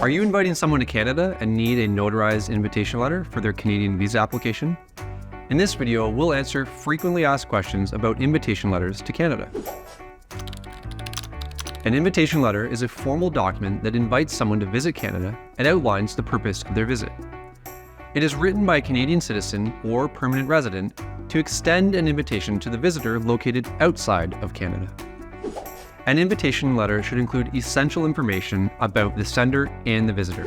Are you inviting someone to Canada and need a notarized invitation letter for their Canadian visa application? In this video, we'll answer frequently asked questions about invitation letters to Canada. An invitation letter is a formal document that invites someone to visit Canada and outlines the purpose of their visit. It is written by a Canadian citizen or permanent resident to extend an invitation to the visitor located outside of Canada. An invitation letter should include essential information about the sender and the visitor.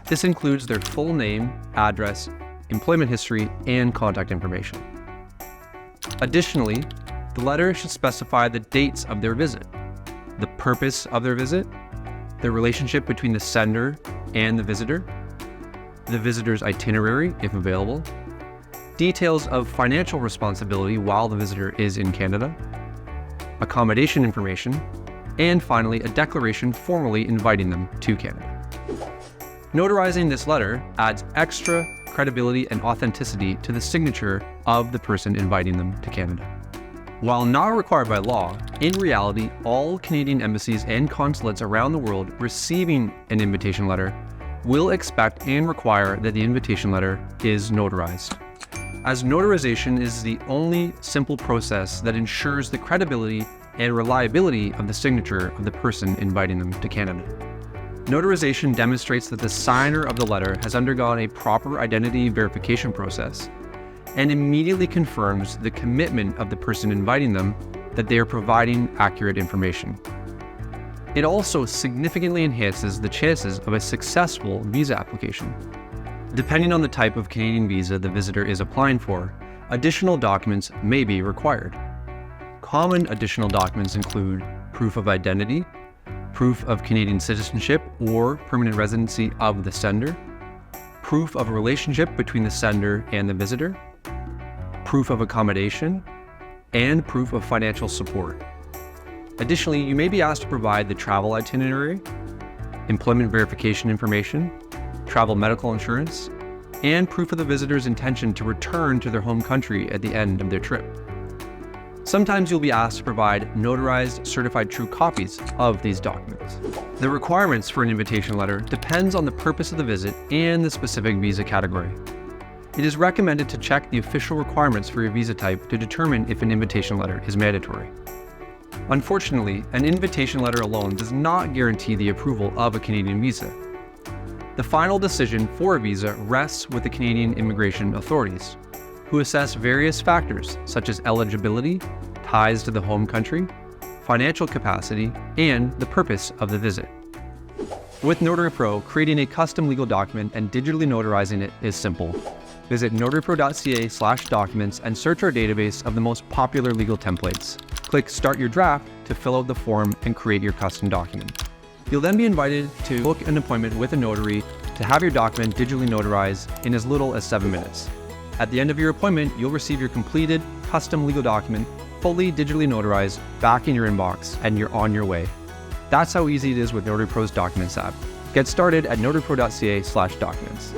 This includes their full name, address, employment history, and contact information. Additionally, the letter should specify the dates of their visit, the purpose of their visit, the relationship between the sender and the visitor's itinerary, if available, details of financial responsibility while the visitor is in Canada, accommodation information, and finally, a declaration formally inviting them to Canada. Notarizing this letter adds extra credibility and authenticity to the signature of the person inviting them to Canada. While not required by law, in reality, all Canadian embassies and consulates around the world receiving an invitation letter will expect and require that the invitation letter is notarized, as notarization is the only simple process that ensures the credibility and reliability of the signature of the person inviting them to Canada. Notarization demonstrates that the signer of the letter has undergone a proper identity verification process and immediately confirms the commitment of the person inviting them that they are providing accurate information. It also significantly enhances the chances of a successful visa application. Depending on the type of Canadian visa the visitor is applying for, additional documents may be required. Common additional documents include proof of identity, proof of Canadian citizenship or permanent residency of the sender, proof of a relationship between the sender and the visitor, proof of accommodation, and proof of financial support. Additionally, you may be asked to provide the travel itinerary, employment verification information, travel medical insurance, and proof of the visitor's intention to return to their home country at the end of their trip. Sometimes you'll be asked to provide notarized certified true copies of these documents. The requirements for an invitation letter depends on the purpose of the visit and the specific visa category. It is recommended to check the official requirements for your visa type to determine if an invitation letter is mandatory. Unfortunately, an invitation letter alone does not guarantee the approval of a Canadian visa. The final decision for a visa rests with the Canadian immigration authorities, who assess various factors such as eligibility, ties to the home country, financial capacity, and the purpose of the visit. With Notary Pro, creating a custom legal document and digitally notarizing it is simple. Visit notarypro.ca/documents and search our database of the most popular legal templates. Click Start Your Draft to fill out the form and create your custom document. You'll then be invited to book an appointment with a notary to have your document digitally notarized in as little as 7 minutes. At the end of your appointment, you'll receive your completed custom legal document, fully digitally notarized, back in your inbox, and you're on your way. That's how easy it is with Notary Pro's Documents app. Get started at notarypro.ca/documents.